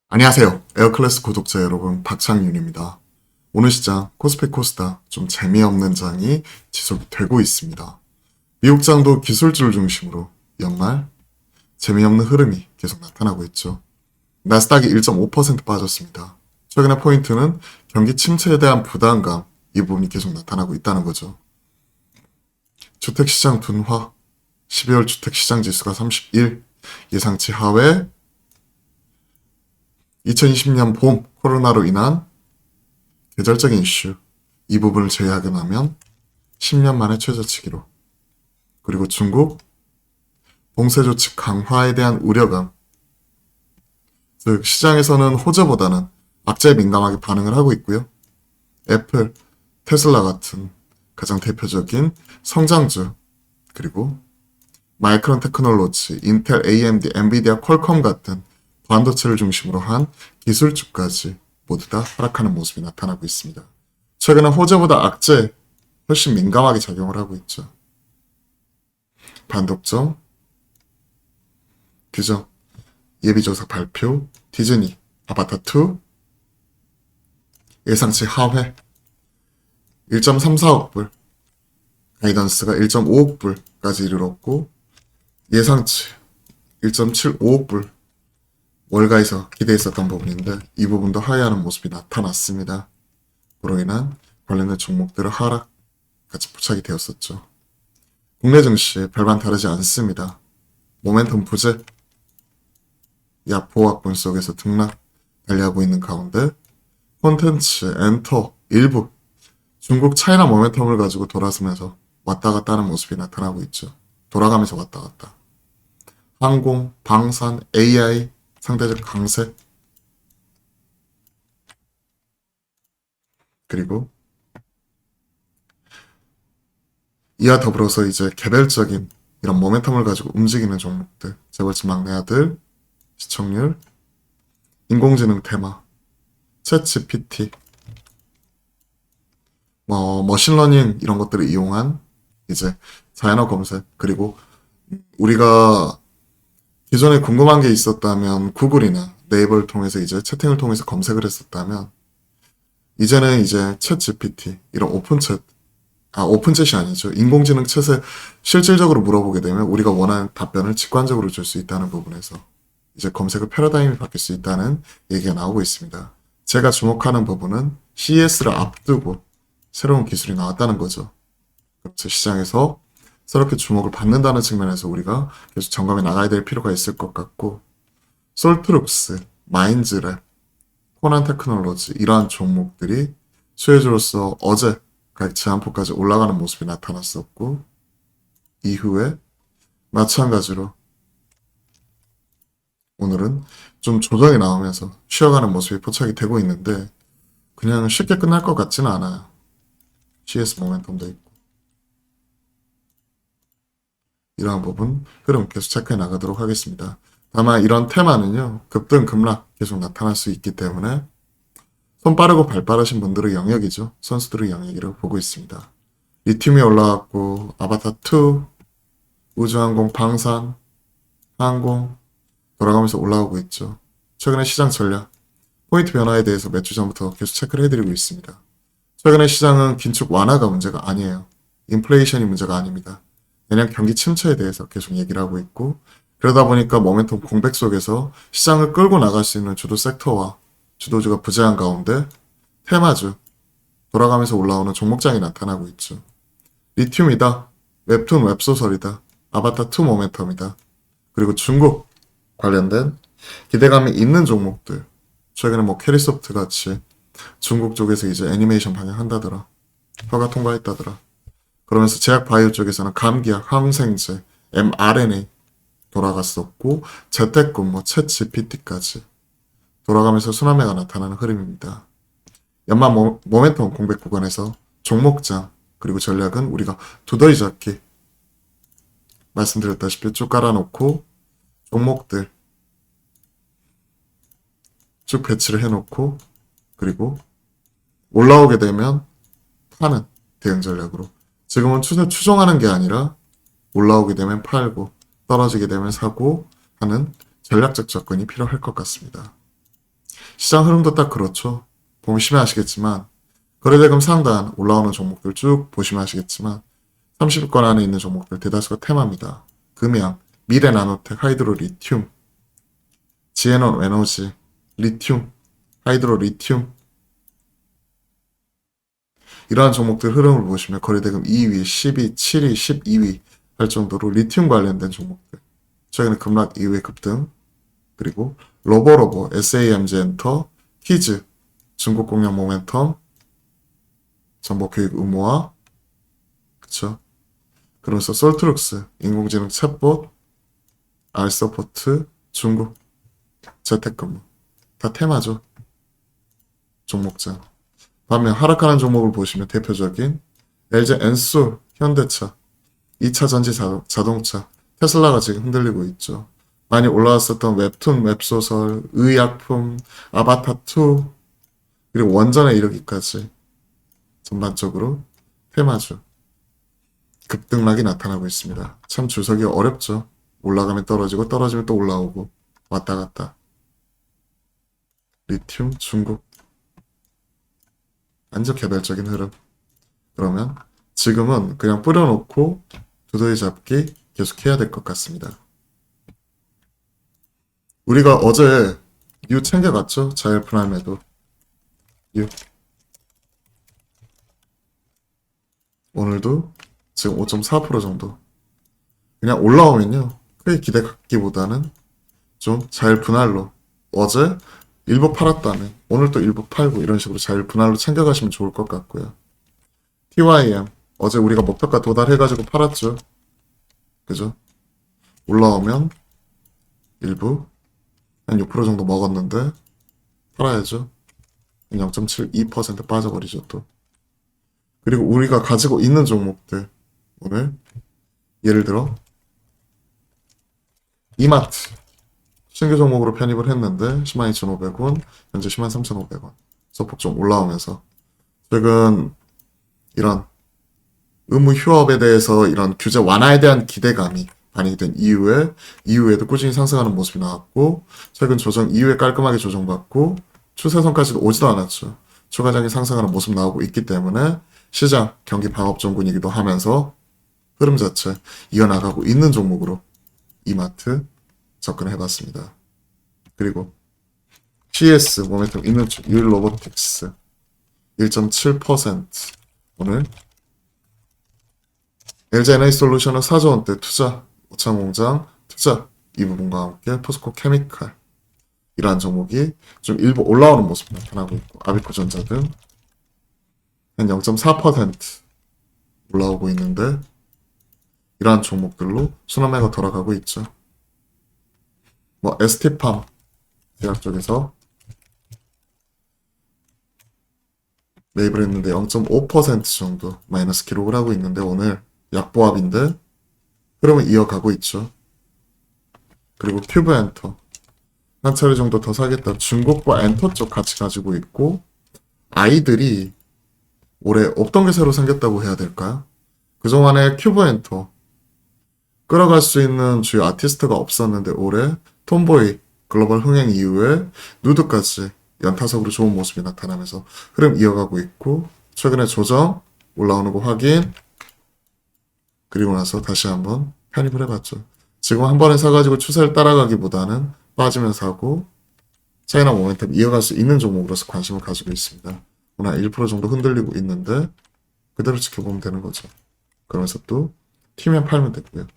안녕하세요. 에어클래스 구독자 여러분, 박창윤입니다. 오늘 시장 코스피 코스닥 좀 재미없는 장이 지속이 되고 있습니다. 미국 장도 기술주를 중심으로 연말 재미없는 흐름이 계속 나타나고 있죠. 나스닥이 1.5% 빠졌습니다. 최근의 포인트는 경기 침체에 대한 부담감, 이 부분이 계속 나타나고 있다는 거죠. 주택시장 둔화, 12월 주택시장 지수가 31, 예상치 하회, 2020년 봄 코로나로 인한 계절적인 이슈, 이 부분을 제외하게 나면 10년 만에 최저치기로, 그리고 중국 봉쇄조치 강화에 대한 우려감, 즉 시장에서는 호재보다는 악재에 민감하게 반응을 하고 있고요. 애플, 테슬라 같은 가장 대표적인 성장주, 그리고 마이크론 테크놀로지, 인텔, AMD, 엔비디아, 퀄컴 같은 반도체를 중심으로 한 기술주까지 모두 다 하락하는 모습이 나타나고 있습니다. 최근에 호재보다 악재에 훨씬 민감하게 작용을 하고 있죠. 반독점, 규정, 예비조사 발표, 디즈니, 아바타2, 예상치 하회, 1.34억 불, 가이던스가 1.5억 불까지 이르렀고, 예상치 1.75억 불, 월가에서 기대했었던 부분인데 이 부분도 하회하는 모습이 나타났습니다. 그로 인한 관련된 종목들의 하락 같이 포착이 되었었죠. 국내 증시 별반 다르지 않습니다. 모멘텀 부재, 야포학군 속에서 등락 달리하고 있는 가운데 콘텐츠, 엔터, 일부 중국 차이나 모멘텀을 가지고 돌아서면서 왔다 갔다 하는 모습이 나타나고 있죠. 돌아가면서 왔다 갔다. 항공, 방산, AI 상대적 강세, 그리고 이와 더불어서 이제 개별적인 이런 모멘텀을 가지고 움직이는 종목들, 재벌집 막내 아들, 시청률, 인공지능 테마, 챗 GPT, 머신러닝 이런 것들을 이용한 이제 자연어 검색, 그리고 우리가 기존에 궁금한 게 있었다면 구글이나 네이버를 통해서 이제 채팅을 통해서 검색을 했었다면 이제는 이제 챗 GPT 이런 오픈챗이 아니죠. 인공지능 챗에 실질적으로 물어보게 되면 우리가 원하는 답변을 직관적으로 줄 수 있다는 부분에서 이제 검색의 패러다임이 바뀔 수 있다는 얘기가 나오고 있습니다. 제가 주목하는 부분은 CES를 앞두고 새로운 기술이 나왔다는 거죠. 그래서 시장에서 새롭게 주목을 받는다는 측면에서 우리가 계속 점검해 나가야 될 필요가 있을 것 같고, 솔트룩스, 마인즈랩, 코난 테크놀로지 이러한 종목들이 수혜주로서 어제 가격 제한폭까지 올라가는 모습이 나타났었고, 이후에 마찬가지로 오늘은 좀 조정이 나오면서 쉬어가는 모습이 포착이 되고 있는데 그냥 쉽게 끝날 것 같지는 않아요. CS 모멘텀도 있고. 이러한 부분 흐름 계속 체크해 나가도록 하겠습니다. 다만 이런 테마는요, 급등 급락 계속 나타날 수 있기 때문에 손 빠르고 발 빠르신 분들의 영역이죠. 선수들의 영역이라고 보고 있습니다. 리튬이 올라왔고 아바타2, 우주항공, 방산, 항공 돌아가면서 올라오고 있죠. 최근에 시장 전략, 포인트 변화에 대해서 몇 주 전부터 계속 체크를 해드리고 있습니다. 최근에 시장은 긴축 완화가 문제가 아니에요. 인플레이션이 문제가 아닙니다. 내년 경기 침체에 대해서 계속 얘기를 하고 있고, 그러다 보니까 모멘텀 공백 속에서 시장을 끌고 나갈 수 있는 주도 섹터와 주도주가 부재한 가운데 테마주, 돌아가면서 올라오는 종목장이 나타나고 있죠. 리튬이다, 웹툰 웹소설이다, 아바타2 모멘텀이다, 그리고 중국 관련된 기대감이 있는 종목들, 최근에 캐리소프트 같이 중국 쪽에서 이제 애니메이션 방영한다더라, 허가 통과했다더라. 그러면서 제약 바이오 쪽에서는 감기약, 항생제, mRNA 돌아갔었고, 재택근, 챗 GPT까지 돌아가면서 순환매가 나타나는 흐름입니다. 연말 모멘텀 공백 구간에서 종목장, 그리고 전략은 우리가 두더지 잡기 말씀드렸다시피 쭉 깔아놓고 종목들 쭉 배치를 해놓고, 그리고 올라오게 되면 파는 대응 전략으로 지금은 추세 추종하는 게 아니라 올라오게 되면 팔고 떨어지게 되면 사고 하는 전략적 접근이 필요할 것 같습니다. 시장 흐름도 딱 그렇죠. 보시면 아시겠지만 거래대금 상단 올라오는 종목들 쭉 보시면 아시겠지만 30위권 안에 있는 종목들 대다수가 테마입니다. 금양, 미래나노텍, 하이드로 리튬, 지에논 에너지, 리튬, 하이드로 리튬 이러한 종목들 흐름을 보시면 거래대금 2위, 10위, 7위, 12위 할 정도로 리튬 관련된 종목들 최근에 급락 이후의 급등 그리고 로보로보, SAMG엔터, 키즈, 중국 공략 모멘텀, 정보교육 의무화 그쵸? 그러면서 솔트룩스, 인공지능 챗봇, 알서포트, 중국 재택근무 다 테마죠. 종목장. 반면 하락하는 종목을 보시면 대표적인 LG 엔솔, 현대차, 2차 전지 자동차, 테슬라가 지금 흔들리고 있죠. 많이 올라왔었던 웹툰, 웹소설, 의약품, 아바타2 그리고 원전에 이르기까지 전반적으로 테마주 급등락이 나타나고 있습니다. 참 주석이 어렵죠. 올라가면 떨어지고 떨어지면 또 올라오고 왔다 갔다. 리튬, 중국 완전 개별적인 흐름. 그러면 지금은 그냥 뿌려놓고 두더지 잡기 계속해야 될 것 같습니다. 우리가 어제 유 챙겨갔죠? 자율분할매도 유. 오늘도 지금 5.4% 정도. 그냥 올라오면요. 크게 기대 갖기보다는 좀 자율분할로 어제 일부 팔았다면 오늘 또 일부 팔고 이런 식으로 자율분할로 챙겨가시면 좋을 것 같고요. TYM 어제 우리가 목표가 도달해가지고 팔았죠. 그죠? 올라오면 일부 한 6% 정도 먹었는데 팔아야죠. 0.72% 빠져버리죠 또. 그리고 우리가 가지고 있는 종목들 오늘 예를 들어 이마트 신규 종목으로 편입을 했는데 102,500원 현재 103,500원 소폭 좀 올라오면서 최근 이런 의무 휴업에 대해서 이런 규제 완화에 대한 기대감이 반영이 된 이후에도 꾸준히 상승하는 모습이 나왔고 최근 조정 이후에 깔끔하게 조정받고 추세선까지도 오지도 않았죠. 추가적인 상승하는 모습 나오고 있기 때문에 시장 경기 방업종군이기도 하면서 흐름 자체 이어나가고 있는 종목으로 이마트 접근해봤습니다. 그리고 CS 모멘텀 있는 쪽 율로보틱스 1.7% 오늘 LG에너지솔루션은 4조 원대 투자, 오창공장 투자 이 부분과 함께 포스코 케미칼 이러한 종목이 좀 일부 올라오는 모습 나타나고 있고 아비코전자 등 한 0.4% 올라오고 있는데 이러한 종목들로 순환매가 돌아가고 있죠. 뭐 ST팜 제약 쪽에서 매입을 했는데 0.5% 정도 마이너스 기록을 하고 있는데 오늘 약보합인데 흐름을 이어가고 있죠. 그리고 큐브엔터 한 차례 정도 더 사겠다. 중국과 엔터 쪽 같이 가지고 있고 아이들이 올해 없던 게 새로 생겼다고 해야 될까요? 그동안에 큐브엔터 끌어갈 수 있는 주요 아티스트가 없었는데 올해 톰보이 글로벌 흥행 이후에 누드까지 연타석으로 좋은 모습이 나타나면서 흐름 이어가고 있고 최근에 조정 올라오는 거 확인 그리고 나서 다시 한번 편입을 해봤죠. 지금 한 번에 사가지고 추세를 따라가기보다는 빠지면 사고 차이나 모멘텀 이어갈 수 있는 종목으로서 관심을 가지고 있습니다. 오늘 1% 정도 흔들리고 있는데 그대로 지켜보면 되는 거죠. 그러면서 또 튀면 팔면 되고요.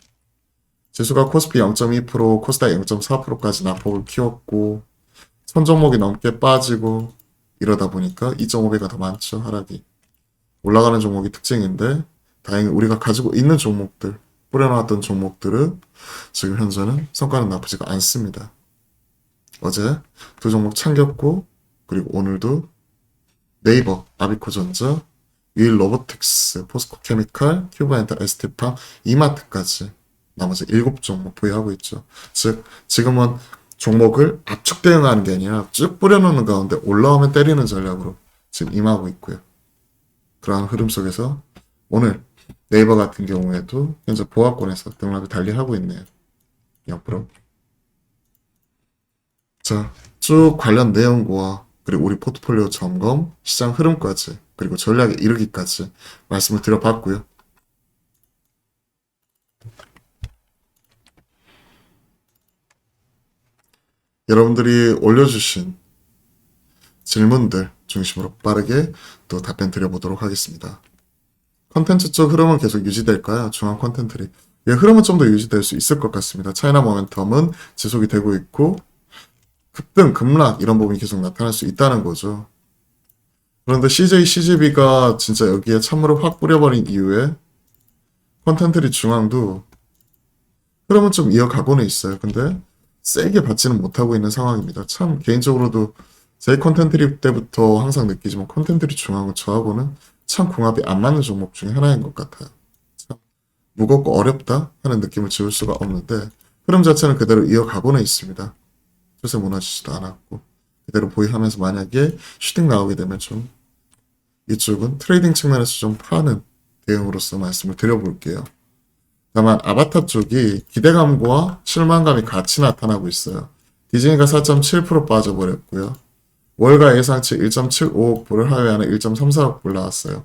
지수가 코스피 0.2%, 코스닥 0.4%까지 낙폭을 키웠고 선 종목이 넘게 빠지고 이러다 보니까 2.5배가 더 많죠. 하락이. 올라가는 종목이 특징인데 다행히 우리가 가지고 있는 종목들 뿌려놨던 종목들은 지금 현재는 성과는 나쁘지가 않습니다. 어제 두 종목 챙겼고 그리고 오늘도 네이버, 아비코전자, 윌로보틱스, 포스코케미칼, 큐브엔터, ST팜, 이마트까지 나머지 7종목 보유하고 있죠. 즉 지금은 종목을 압축 대응하는 게 아니라 쭉 뿌려놓는 가운데 올라오면 때리는 전략으로 지금 임하고 있고요. 그러한 흐름 속에서 오늘 네이버 같은 경우에도 현재 보합권에서 등락을 달리하고 있네요. 옆으로. 자, 쭉 관련 내용과 그리고 우리 포트폴리오 점검, 시장 흐름까지, 그리고 전략에 이르기까지 말씀을 드려봤고요. 여러분들이 올려주신 질문들 중심으로 빠르게 또 답변 드려보도록 하겠습니다. 컨텐츠 쪽 흐름은 계속 유지될까요? 중앙 컨텐츠들이. 예, 흐름은 좀 더 유지될 수 있을 것 같습니다. 차이나 모멘텀은 지속이 되고 있고, 급등, 급락 이런 부분이 계속 나타날 수 있다는 거죠. 그런데 CJ, CGV가 진짜 여기에 찬물을 확 뿌려버린 이후에 컨텐츠리 중앙도 흐름은 좀 이어가고는 있어요. 근데 세게 받지는 못하고 있는 상황입니다. 참 개인적으로도 제 컨텐츠리 때부터 항상 느끼지만 컨텐츠리 중앙은 저하고는 참 궁합이 안 맞는 종목 중에 하나인 것 같아요. 참 무겁고 어렵다 하는 느낌을 지울 수가 없는데 흐름 자체는 그대로 이어가고는 있습니다. 추세 무너지지도 않았고 그대로 보유하면서 만약에 슈팅 나오게 되면 좀 이쪽은 트레이딩 측면에서 좀 파는 대응으로서 말씀을 드려볼게요. 다만 아바타 쪽이 기대감과 실망감이 같이 나타나고 있어요. 디즈니가 4.7% 빠져버렸고요. 월가 예상치 1.75억 불을 하회하는 1.34억 불 나왔어요.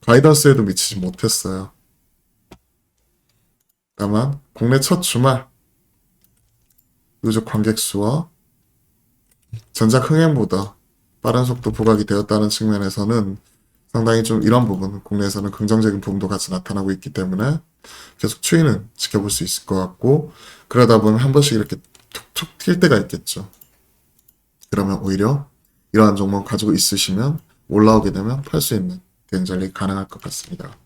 가이던스에도 미치지 못했어요. 다만 국내 첫 주말 누적 관객 수와 전작 흥행보다 빠른 속도 부각이 되었다는 측면에서는 상당히 좀 이런 부분, 국내에서는 긍정적인 부분도 같이 나타나고 있기 때문에 계속 추이는 지켜볼 수 있을 것 같고, 그러다 보면 한 번씩 이렇게 툭툭 튈 때가 있겠죠. 그러면 오히려 이러한 종목 가지고 있으시면 올라오게 되면 팔 수 있는 대응 전략이 가능할 것 같습니다.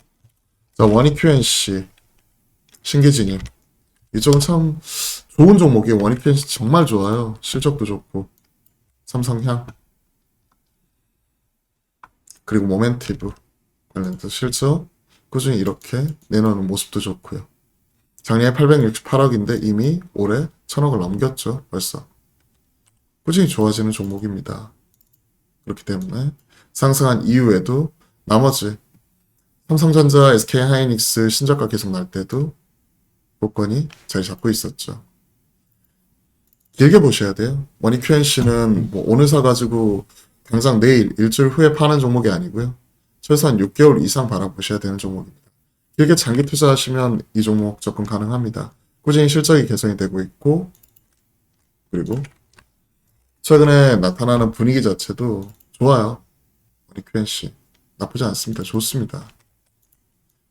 자, 원익 QNC, 신기진님. 이쪽은 참 좋은 종목이에요. 원익 QNC 정말 좋아요. 실적도 좋고. 삼성향. 그리고 모멘티브 관련해서 실적 꾸준히 이렇게 내놓는 모습도 좋고요. 작년에 868억인데 이미 올해 1000억을 넘겼죠. 벌써. 꾸준히 좋아지는 종목입니다. 그렇기 때문에 상승한 이후에도 나머지 삼성전자, SK하이닉스 신저가 계속 날 때도 복권이 자리 잡고 있었죠. 길게 보셔야 돼요. 원익 QNC는 뭐 오늘 사가지고 당장 내일 일주일 후에 파는 종목이 아니고요. 최소한 6개월 이상 바라보셔야 되는 종목입니다. 길게 장기 투자하시면 이 종목 접근 가능합니다. 꾸준히 실적이 개선이 되고 있고 그리고 최근에 나타나는 분위기 자체도 좋아요. 원익 QNC 나쁘지 않습니다. 좋습니다.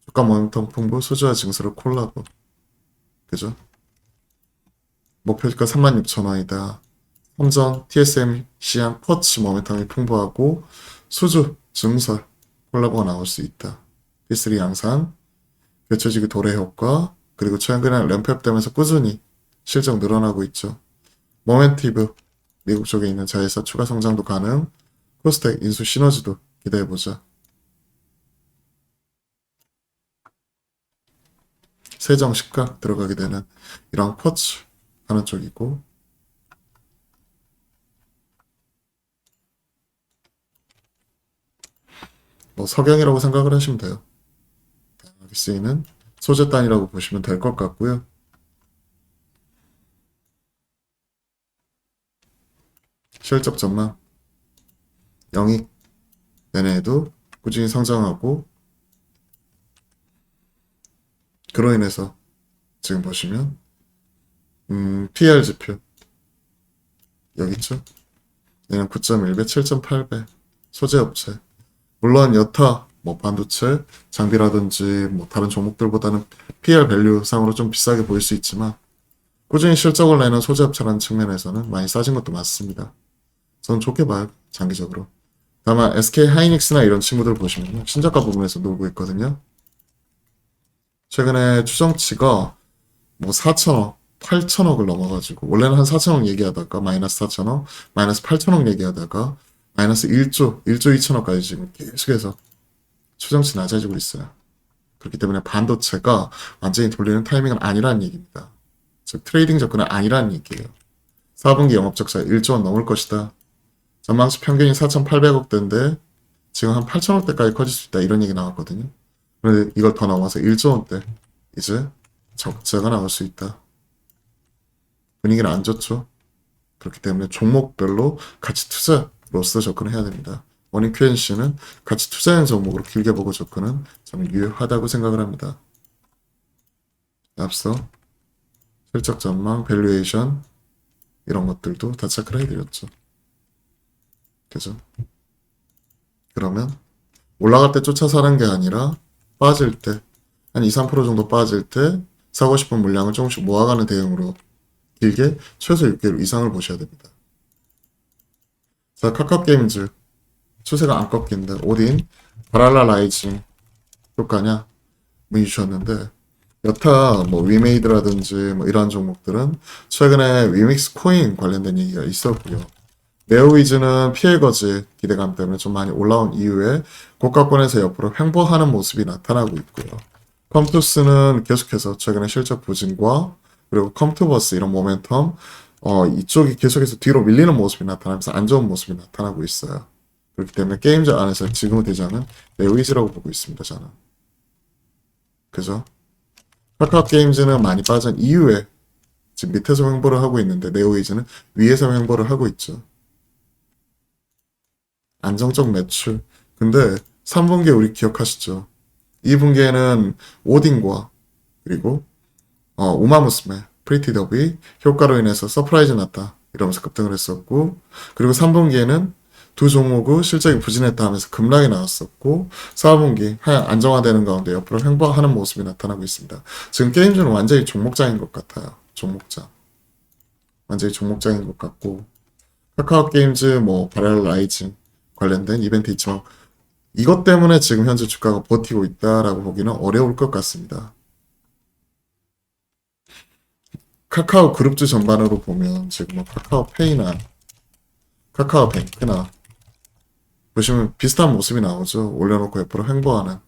주가 모멘텀 풍부, 수주와 증서를 콜라보. 그죠? 목표가 36,000원이다. 삼전, TSM, 시향, 퍼치 모멘텀이 풍부하고 수주, 증설, 콜라보가 나올 수 있다. P3 양산, 교체지기 도래 효과, 그리고 최근에 램프업되면서 꾸준히 실적 늘어나고 있죠. 모멘티브, 미국 쪽에 있는 자회사 추가 성장도 가능, 코스텍 인수 시너지도 기대해보자. 세정 시가 들어가게 되는 이런 퍼치 하는 쪽이고 뭐 석영이라고 생각을 하시면 돼요. 다양하게 쓰이는 소재단이라고 보시면 될 것 같고요. 실적 전망 영익 내내에도 꾸준히 성장하고 그로 인해서 지금 보시면 PR 지표 여기 있죠? 얘는 9.1배, 7.8배 소재업체 물론 여타 뭐 반도체, 장비라든지 뭐 다른 종목들보다는 PR 밸류 상으로 좀 비싸게 보일 수 있지만 꾸준히 실적을 내는 소재업체라는 측면에서는 많이 싸진 것도 맞습니다. 저는 좋게 봐요. 장기적으로. 다만 SK 하이닉스나 이런 친구들 보시면 신저가 부분에서 놀고 있거든요. 최근에 추정치가 뭐 4천억, 8천억을 넘어가지고 원래는 한 4천억 얘기하다가 마이너스 4천억, 마이너스 8천억 얘기하다가 마이너스 1조 2천억까지 지금 계속해서 추정치 낮아지고 있어요. 그렇기 때문에 반도체가 완전히 돌리는 타이밍은 아니라는 얘기입니다. 즉 트레이딩 접근은 아니라는 얘기예요. 4분기 영업적자 1조 원 넘을 것이다. 전망치 평균이 4,800억대인데 지금 한 8천억대까지 커질 수 있다. 이런 얘기 나왔거든요. 그런데 이걸 더 넘어서 1조 원대 이제 적자가 나올 수 있다. 분위기는 안 좋죠. 그렇기 때문에 종목별로 가치 투자로서 접근을 해야 됩니다. 원인 QNC는 가치 투자형 종목으로 길게 보고 접근은 저는 유효하다고 생각을 합니다. 앞서 실적 전망, 밸류에이션 이런 것들도 다 체크를 해드렸죠. 그죠? 그러면 올라갈 때 쫓아 사는 게 아니라 빠질 때 한 2, 3% 정도 빠질 때 사고 싶은 물량을 조금씩 모아가는 대응으로 길게 최소 6개월 이상을 보셔야 됩니다. 자, 카카오게임즈 추세가 안 꺾인다. 오딘, 바랄라 라이징 효과냐? 문의 주셨는데 여타 뭐 위메이드라든지 뭐 이러한 종목들은 최근에 위믹스 코인 관련된 얘기가 있었고요. 네오위즈는 피해 거지 기대감 때문에 좀 많이 올라온 이후에 고가권에서 옆으로 횡보하는 모습이 나타나고 있고요. 컴투스는 계속해서 최근에 실적 부진과 그리고 컴투버스 이런 모멘텀 이쪽이 계속해서 뒤로 밀리는 모습이 나타나면서 안 좋은 모습이 나타나고 있어요. 그렇기 때문에 게임즈 안에서 지금의 대장은 네오위즈라고 보고 있습니다. 저는. 그죠? 카카오 게임즈는 많이 빠진 이후에 지금 밑에서 횡보를 하고 있는데 네오위즈는 위에서 횡보를 하고 있죠. 안정적 매출. 근데 3분기에 우리 기억하시죠? 2분기에는 오딘과 그리고 우마무스메, 프리티 더비 효과로 인해서 서프라이즈 났다 이러면서 급등을 했었고 그리고 3분기에는 두 종목의 실적이 부진했다 하면서 급락이 나왔었고 4분기 하향 안정화되는 가운데 옆으로 횡보하는 모습이 나타나고 있습니다. 지금 게임즈는 완전히 종목장인 것 같아요. 종목장. 완전히 종목장인 것 같고 카카오 게임즈 뭐 바랄 라이징 관련된 이벤트 있지만 이것 때문에 지금 현재 주가가 버티고 있다라고 보기는 어려울 것 같습니다. 카카오 그룹주 전반으로 보면 지금 뭐 카카오페이나 카카오뱅크나 보시면 비슷한 모습이 나오죠. 올려놓고 옆으로 횡보하는.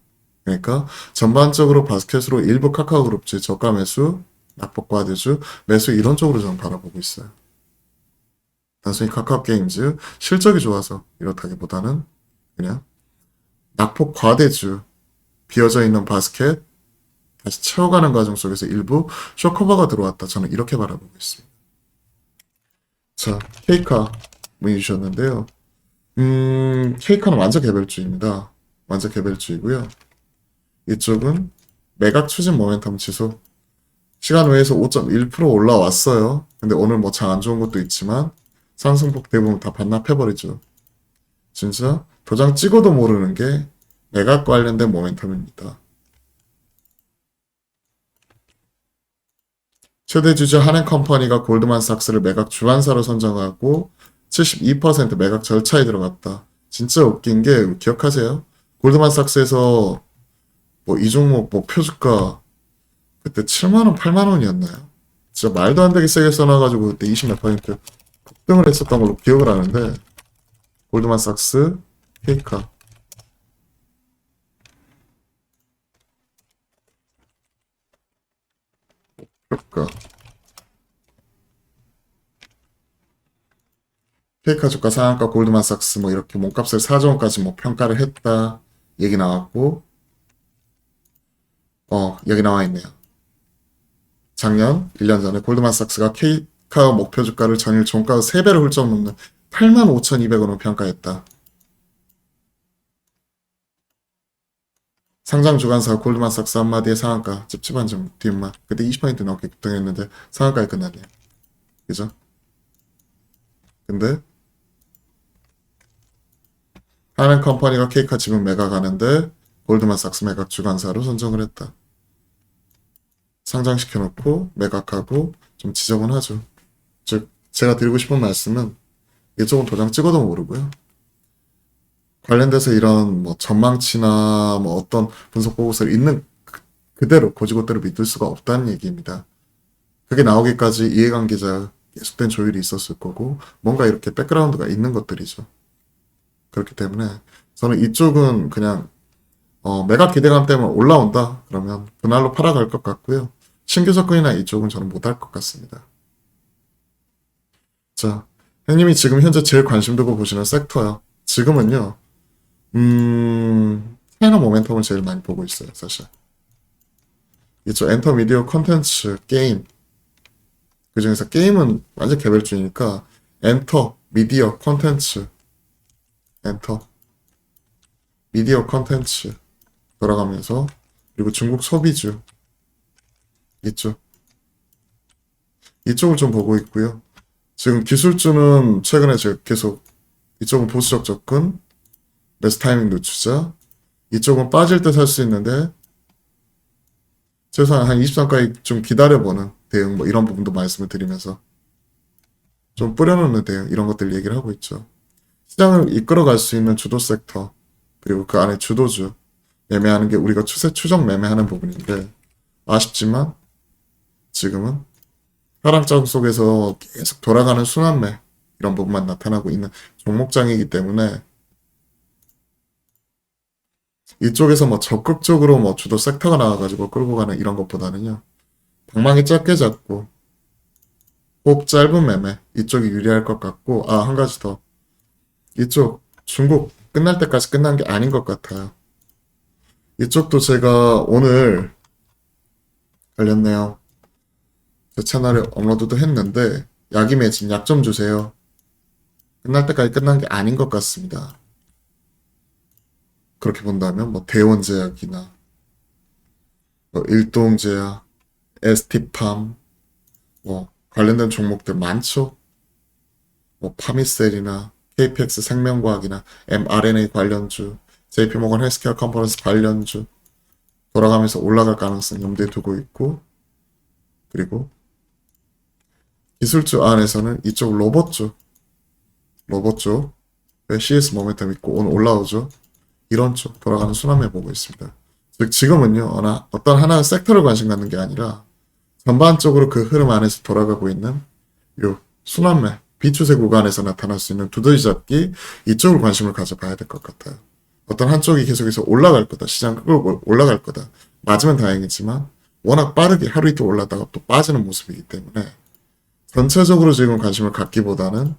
그러니까 전반적으로 바스켓으로 일부 카카오 그룹주 저가 매수, 낙폭 과대주, 매수 이런 쪽으로 저는 바라보고 있어요. 단순히 카카오 게임즈 실적이 좋아서 이렇다기보다는 그냥 낙폭 과대주 비어져 있는 바스켓 다시 채워가는 과정 속에서 일부 쇼커버가 들어왔다. 저는 이렇게 바라보고 있습니다. 자, 케이카 문의 주셨는데요. 케이카는 완전 개별주입니다. 완전 개별주이고요. 이쪽은 매각 추진 모멘텀 지수 시간 외에서 5.1% 올라왔어요. 근데 오늘 뭐 장 안 좋은 것도 있지만 상승폭 대부분 다 반납해버리죠. 진짜 도장 찍어도 모르는 게 매각 관련된 모멘텀입니다. 최대 주주 한행컴퍼니가 골드만삭스를 매각 주관사로 선정하고 72% 매각 절차에 들어갔다. 진짜 웃긴 게 기억하세요? 골드만삭스에서 뭐 이 종목 목표 주가 그때 7만원, 8만원이었나요? 진짜 말도 안 되게 세게 써놔가지고 그때 20몇 퍼센트 급등을 했었던 걸로 기억을 하는데 골드만삭스, 케이카 주가 케이카 주가 상한가 골드만삭스 뭐 이렇게 몸값을 4조 원까지 뭐 평가를 했다 얘기 나왔고 여기 나와 있네요. 작년 1년 전에 골드만삭스가 케이카 목표 주가를 전일 종가의 3배를 훌쩍 넘는 85,200원으로 평가했다. 상장 주관사 골드만삭스 한마디의 상한가 찝찝한 점 뒷맛 그때 20% 넘게 급등했는데 상한가에 끝났네요. 그죠? 근데 하는 컴퍼니가 케이카 지분 매각하는데 골드만삭스 매각 주관사로 선정을 했다. 상장시켜놓고 매각하고 좀 지저분하죠. 즉 제가 드리고 싶은 말씀은 이쪽은 도장 찍어도 모르고요. 관련돼서 이런 뭐 전망치나 뭐 어떤 분석 보고서를 있는 그대로 고지고대로 믿을 수가 없다는 얘기입니다. 그게 나오기까지 이해관계자 계속된 조율이 있었을 거고 뭔가 이렇게 백그라운드가 있는 것들이죠. 그렇기 때문에 저는 이쪽은 그냥 매각 기대감 때문에 올라온다 그러면 그날로 팔아갈 것 같고요. 신규 접근이나 이쪽은 저는 못할 것 같습니다. 자, 형님이 지금 현재 제일 관심 두고 보시는 섹터요. 지금은요. 차이나 모멘텀을 제일 많이 보고 있어요, 사실. 이쪽 엔터 미디어 컨텐츠 게임. 그 중에서 게임은 완전 개별주의니까 엔터 미디어 컨텐츠, 엔터 미디어 컨텐츠 돌아가면서, 그리고 중국 소비주 이쪽을 좀 보고 있고요. 지금 기술주는 최근에 제가 계속 이쪽은 보수적 접근, 레스 타이밍 늦추자. 이쪽은 빠질 때 살 수 있는데 최소한 한 23까지 좀 기다려보는 대응, 뭐 이런 부분도 말씀을 드리면서 좀 뿌려놓는 대응, 이런 것들 얘기를 하고 있죠. 시장을 이끌어갈 수 있는 주도 섹터, 그리고 그 안에 주도주 매매하는 게 우리가 추세 추정 매매하는 부분인데, 아쉽지만 지금은 하락장 속에서 계속 돌아가는 순환매, 이런 부분만 나타나고 있는 종목장이기 때문에 이쪽에서 뭐 적극적으로 뭐 주도 섹터가 나와가지고 끌고 가는 이런 것보다는요, 방망이 짧게 잡고 호흡 짧은 매매, 이쪽이 유리할 것 같고, 아, 한 가지 더. 이쪽 중국 끝날 때까지 끝난 게 아닌 것 같아요. 이쪽도 제가 오늘 걸렸네요. 제 채널에 업로드도 했는데, 약이 매진 약 좀 주세요. 끝날 때까지 끝난 게 아닌 것 같습니다. 그렇게 본다면 뭐 대원제약이나 뭐 일동제약, ST팜, 뭐 관련된 종목들 많죠. 뭐 파미셀이나 KPX 생명과학이나 mRNA 관련주, JP모건 헬스케어 컨퍼런스 관련주 돌아가면서 올라갈 가능성 염두에 두고 있고, 그리고 기술주 안에서는 이쪽 로봇 쪽 CS 모멘텀 있고 오늘 올라오죠. 이런 쪽 돌아가는 순환매 보고 있습니다. 즉 지금은요, 어떤 하나의 섹터를 관심 갖는 게 아니라 전반적으로 그 흐름 안에서 돌아가고 있는 요 순환매, 비추세 구간에서 나타날 수 있는 두더지 잡기, 이쪽을 관심을 가져봐야 될 것 같아요. 어떤 한쪽이 계속해서 올라갈 거다, 시장 끌고 올라갈 거다, 맞으면 다행이지만 워낙 빠르게 하루 이틀 올라다가 또 빠지는 모습이기 때문에 전체적으로 지금 관심을 갖기보다는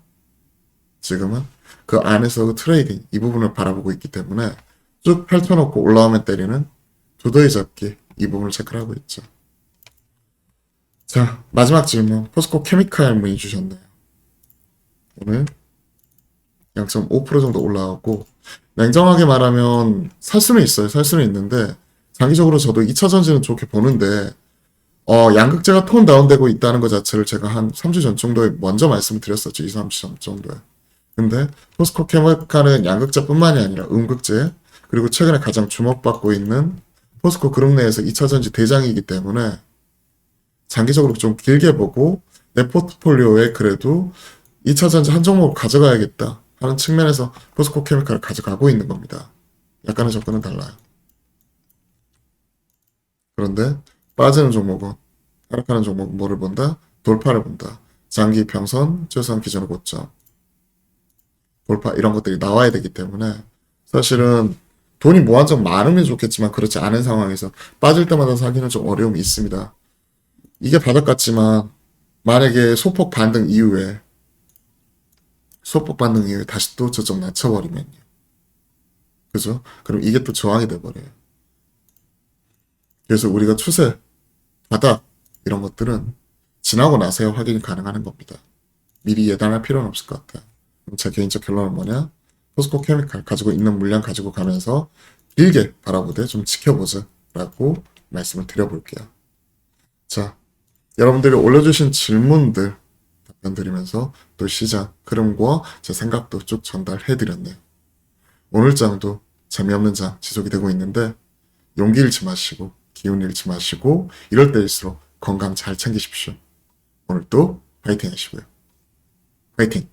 지금은 그 안에서 그 트레이딩, 이 부분을 바라보고 있기 때문에 쭉 펼쳐놓고 올라오면 때리는 두더지 잡기, 이 부분을 체크를 하고 있죠. 자, 마지막 질문. 포스코 케미칼 문의 주셨네요. 오늘 0.5% 정도 올라가고, 냉정하게 말하면 살 수는 있어요. 살 수는 있는데 장기적으로 저도 2차 전지는 좋게 보는데, 양극재가 톤 다운되고 있다는 것 자체를 제가 한 3주 전 정도에 먼저 말씀을 드렸었죠. 2, 3주 전 정도에. 근데 포스코 케미칼은 양극재뿐만이 아니라 음극재, 그리고 최근에 가장 주목받고 있는 포스코 그룹 내에서 2차 전지 대장이기 때문에 장기적으로 좀 길게 보고 내 포트폴리오에 그래도 2차 전지 한 종목을 가져가야겠다 하는 측면에서 포스코 케미칼을 가져가고 있는 겁니다. 약간의 접근은 달라요. 그런데 빠지는 종목은, 하락하는 종목은 뭐를 본다? 돌파를 본다. 장기 평선, 최소한 기준의 고점, 돌파, 이런 것들이 나와야 되기 때문에 사실은 돈이 무한정 많으면 좋겠지만 그렇지 않은 상황에서 빠질 때마다 사기는 좀 어려움이 있습니다. 이게 바닥 같지만 만약에 소폭 반등 이후에 다시 또 저점 낮춰버리면요. 그죠? 그럼 이게 또 저항이 돼버려요. 그래서 우리가 추세, 바닥, 이런 것들은 지나고 나서야 확인이 가능한 겁니다. 미리 예단할 필요는 없을 것 같아요. 그럼 제 개인적 결론은 뭐냐? 포스코 케미칼 가지고 있는 물량 가지고 가면서 길게 바라보되 좀 지켜보자 라고 말씀을 드려볼게요. 자, 여러분들이 올려주신 질문들 답변 드리면서 또 시장 흐름과 제 생각도 쭉 전달해드렸네요. 오늘 장도 재미없는 장 지속이 되고 있는데 용기 잃지 마시고 기운 잃지 마시고 이럴 때일수록 건강 잘 챙기십시오. 오늘도 파이팅 하시고요. 파이팅!